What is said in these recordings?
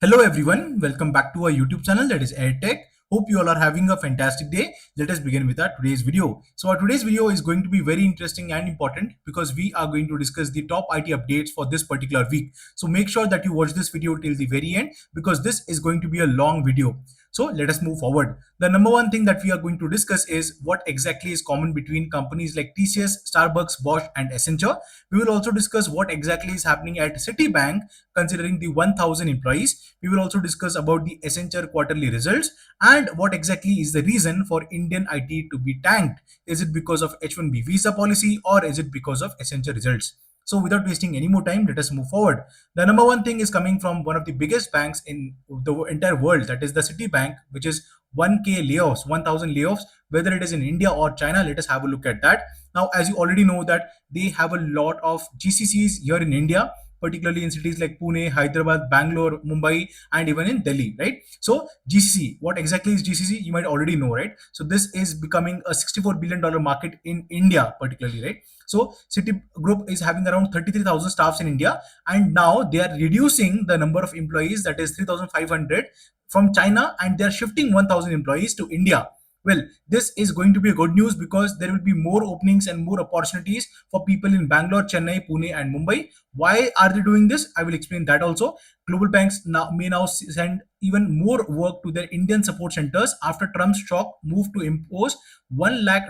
Hello everyone, welcome back to our YouTube channel, that is AirTech. Hope you all are having a fantastic day. Let us begin with our today's video. So our today's video is going to be very interesting and important because we are going to discuss the top IT updates for this particular week. So make sure that you watch this video till the very end because this is going to be a long video. So let us move forward. The number one thing that we are going to discuss is what exactly is common between companies like TCS, Starbucks, Bosch and Accenture. We will also discuss what exactly is happening at Citi Bank considering the 1000 employees. We will also discuss about the Accenture quarterly results and what exactly is the reason for Indian IT to be tanked. Is it because of H1B visa policy or is it because of Accenture results? So without wasting any more time, let us move forward. The number one thing is coming from one of the biggest banks in the entire world, that is the Citi Bank, which is 1K layoffs, 1000 layoffs, whether it is in India or China. Let us have a look at that. Now, as you already know that they have a lot of GCCs here in India, particularly in cities like Pune, Hyderabad, Bangalore, Mumbai, and even in Delhi, right? So GCC, what exactly is GCC? You might already know, right? So this is becoming a $64 billion market in India, particularly, right? So Citi Group is having around 33,000 staffs in India, and now they are reducing the number of employees, that is 3,500 from China, and they are shifting 1,000 employees to India. Well, this is going to be a good news because there will be more openings and more opportunities for people in Bangalore, Chennai, Pune, and Mumbai. Why are they doing this? I will explain that also. Global banks may now send even more work to their Indian support centers after Trump's shock move to impose $1 lakh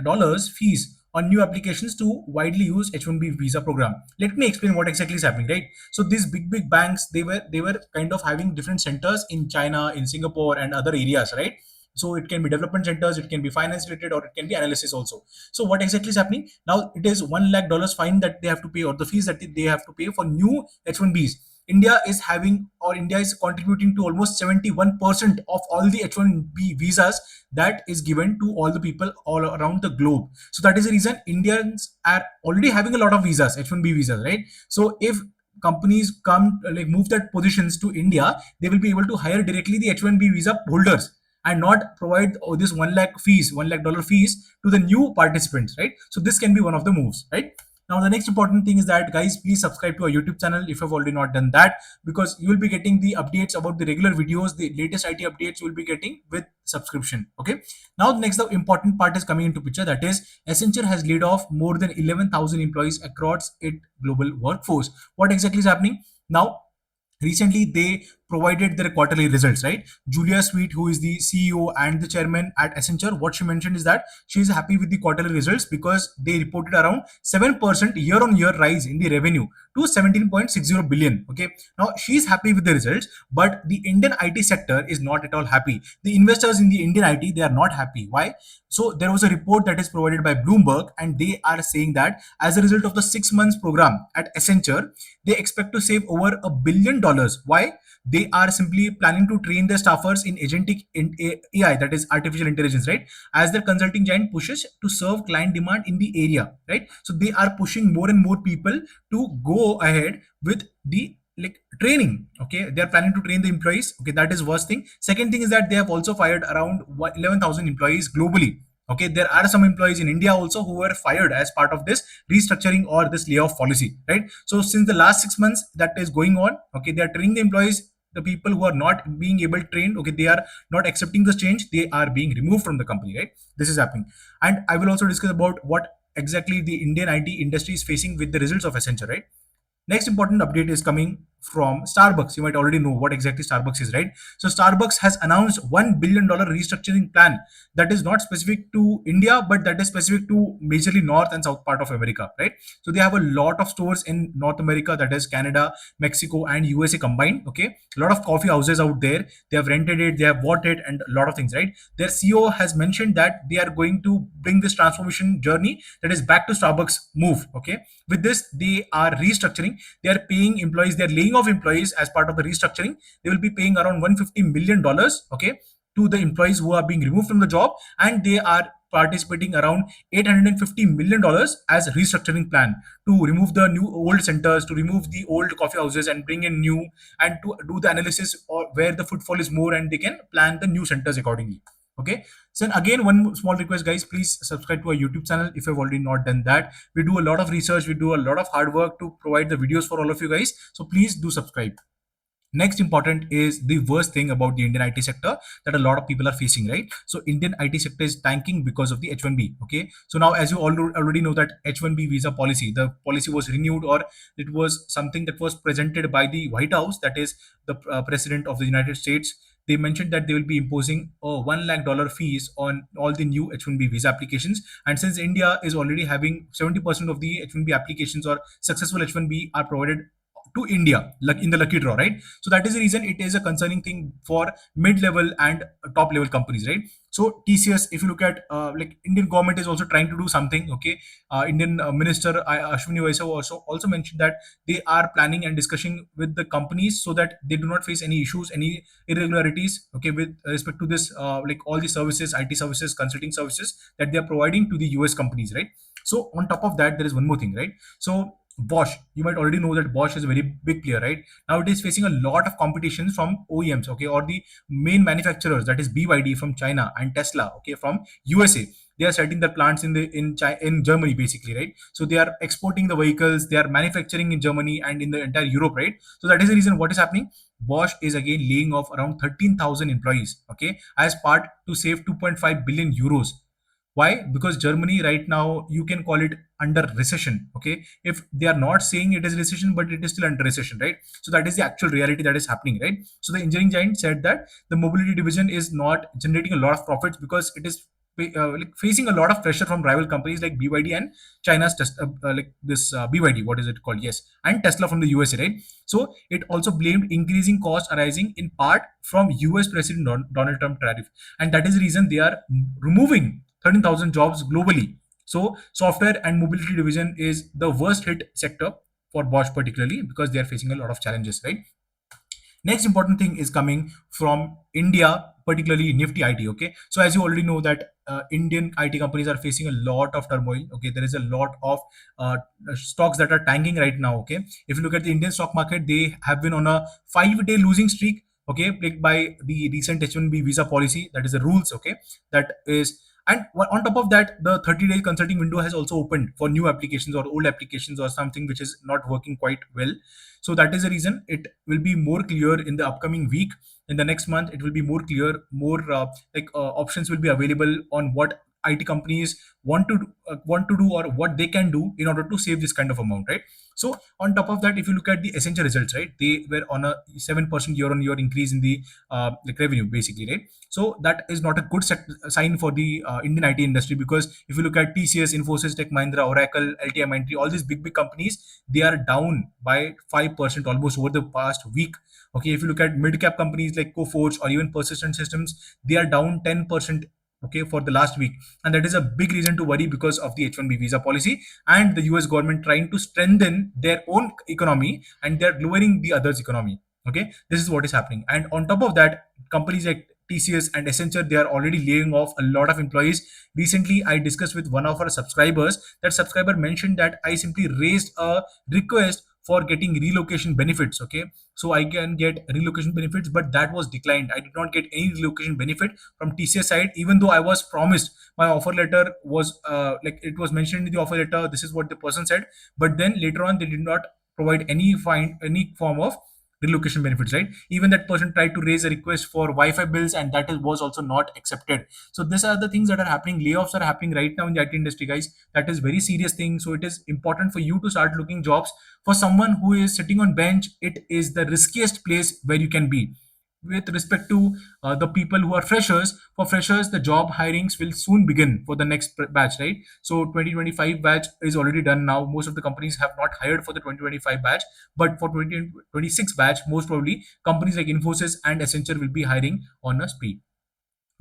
fees on new applications to widely used H1B visa program. Let me explain what exactly is happening, right? So these big banks, they were kind of having different centers in China, in Singapore, and other areas, right? So it can be development centers, it can be finance related, or it can be analysis also. So what exactly is happening now? It is $1 lakh fine that they have to pay, or the fees that they have to pay for new H1Bs. India is having, or India is contributing to almost 71% of all the H1B visas that is given to all the people all around the globe. So that is the reason Indians are already having a lot of visas, H1B visas, right? So if companies come like move that positions to India, they will be able to hire directly the H1B visa holders and not provide this 1 lakh fees, $1 lakh fees to the new participants, right? So this can be one of the moves, right? Now the next important thing is that, guys, please subscribe to our YouTube channel if you've already not done that, because you will be getting the updates about the regular videos, the latest IT updates you will be getting with subscription. Okay. Now the next the important part is coming into picture, that is Accenture has laid off more than 11,000 employees across its global workforce. What exactly is happening now? Recently they provided their quarterly results, right? Julia Sweet, who is the CEO and the chairman at Accenture, what she mentioned is that she is happy with the quarterly results because they reported around 7% year on year rise in the revenue to 17.60 billion. Okay, now she is happy with the results, but the Indian IT sector is not at all happy. The investors in the Indian IT, they are not happy. Why? So there was a report that is provided by Bloomberg, and they are saying that as a result of the 6 months program at Accenture, they expect to save over $1 billion. Why? They are simply planning to train their staffers in agentic AI, that is artificial intelligence, right? As their consulting giant pushes to serve client demand in the area, right? So they are pushing more and more people to go ahead with the like training. Okay, they are planning to train the employees. Okay, that is first thing. Second thing is that they have also fired around 11,000 employees globally. Okay, there are some employees in India also who were fired as part of this restructuring or this layoff policy, right? So since the last 6 months that is going on, okay, they are training the employees. The people who are not being able trained, okay, they are not accepting the change, they are being removed from the company, right? This is happening. And I will also discuss about what exactly the Indian IT industry is facing with the results of Accenture, right? Next important update is coming from Starbucks. You might already know what exactly Starbucks is, right? So Starbucks has announced $1 billion restructuring plan that is not specific to India, but that is specific to majorly North and South part of America, right? So they have a lot of stores in North America, that is Canada, Mexico, and USA combined. Okay, a lot of coffee houses out there. They have rented it, they have bought it, and a lot of things, right? Their CEO has mentioned that they are going to bring this transformation journey that is back to Starbucks move. Okay, with this they are restructuring, they are paying employees, they are laying off employees as part of the restructuring. They will be paying around $150 million, okay, to the employees who are being removed from the job, and they are participating around $850 million as a restructuring plan to remove the new old centers, to remove the old coffee houses and bring in new, and to do the analysis or where the footfall is more, and they can plan the new centers accordingly. Okay, so again, one small request, guys, please subscribe to our YouTube channel if you've already not done that. We do a lot of research, we do a lot of hard work to provide the videos for all of you guys, so please do subscribe. Next important is the worst thing about the Indian IT sector that a lot of people are facing, right? So Indian IT sector is tanking because of the H1B. Okay, so now as you already know that H1B visa policy, the policy was renewed, or it was something that was presented by the White House, that is the president of the United States. They mentioned that they will be imposing a $1 lakh fees on all the new H1B visa applications. And since India is already having 70% of the H1B applications or successful H1B are provided to India, like in the lucky draw, right? So that is the reason it is a concerning thing for mid-level and top-level companies, right? So TCS, if you look at like Indian government is also trying to do something. Okay, Indian Minister Ashwini Vaishnaw also mentioned that they are planning and discussing with the companies so that they do not face any issues, any irregularities. Okay, with respect to this, like all the services, IT services, consulting services that they are providing to the US companies, right? So on top of that, there is one more thing, right? So Bosch, you might already know that Bosch is a very big player, right? Now it is facing a lot of competition from OEMs, okay, or the main manufacturers, that is BYD from China and Tesla, okay, from USA. They are setting their plants in Germany, basically, right? So they are exporting the vehicles, they are manufacturing in Germany and in the entire Europe, right? So that is the reason what is happening. Bosch is again laying off around 13,000 employees, okay, as part to save 2.5 billion euros. Why? Because Germany right now, you can call it under recession. Okay, if they are not saying it is recession, but it is still under recession, right? So that is the actual reality that is happening, right? So the engineering giant said that the mobility division is not generating a lot of profits because it is like facing a lot of pressure from rival companies like BYD and China's like this BYD, what is it called? Yes, and Tesla from the USA, right? So it also blamed increasing costs arising in part from US President Donald Trump tariff, and that is the reason they are removing 13,000 jobs globally. So software and mobility division is the worst hit sector for Bosch particularly because they are facing a lot of challenges, right? Next important thing is coming from India, particularly Nifty IT. Okay, so as you already know that Indian IT companies are facing a lot of turmoil. Okay, there is a lot of uh, stocks that are tanking right now. Okay, if you look at the Indian stock market, they have been on a 5 day losing streak. Okay, plagued by the recent H1B visa policy, that is the rules. Okay, that is, and on top of that, the 30-day consulting window has also opened for new applications or old applications or something which is not working quite well. So that is the reason it will be more clear in the upcoming week. In the next month, it will be more clear, more options will be available on what IT companies want to do or what they can do in order to save this kind of amount, right? So on top of that, if you look at the Accenture results, right, they were on a 7% year-on-year increase in the like revenue, basically, right? So that is not a good sign for the Indian IT industry, because if you look at TCS, Infosys, Tech Mahindra, Oracle, LTI, all these big companies, they are down by 5% almost over the past week. Okay, if you look at mid cap companies like Coforge or even Persistent Systems, they are down 10%. Okay, for the last week, and that is a big reason to worry because of the H1B visa policy and the US government trying to strengthen their own economy and they're lowering the others' economy. Okay, this is what is happening, and on top of that, companies like TCS and Accenture, they are already laying off a lot of employees. Recently, I discussed with one of our subscribers. That subscriber mentioned that I simply raised a request for getting relocation benefits. Okay, so I can get relocation benefits, but that was declined. I did not get any relocation benefit from TCS side, even though I was promised. My offer letter was like it was mentioned in the offer letter. This is what the person said, but then later on they did not provide any form of relocation benefits, right? Even that person tried to raise a request for Wi-Fi bills, and was also not accepted. So these are the things that are happening. Layoffs are happening right now in the IT industry, guys. That is very serious thing. So it is important for you to start looking jobs. For someone who is sitting on bench, it is the riskiest place where you can be. With respect to the people who are freshers, for freshers, the job hirings will soon begin for the next batch, right? So 2025 batch is already done now. Most of the companies have not hired for the 2025 batch, but for 2026 batch, most probably companies like Infosys and Accenture will be hiring on a spree.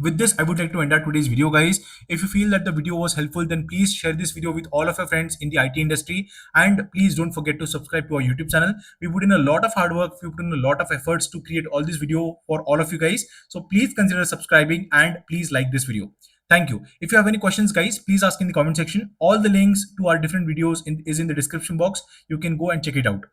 With this, I would like to end our today's video, guys. If you feel that the video was helpful, then please share this video with all of your friends in the IT industry, and please don't forget to subscribe to our YouTube channel. We put in a lot of hard work, we put in a lot of efforts to create all this video for all of you guys. So please consider subscribing and please like this video. Thank you. If you have any questions, guys, please ask in the comment section. All the links to our different videos is in the description box. You can go and check it out.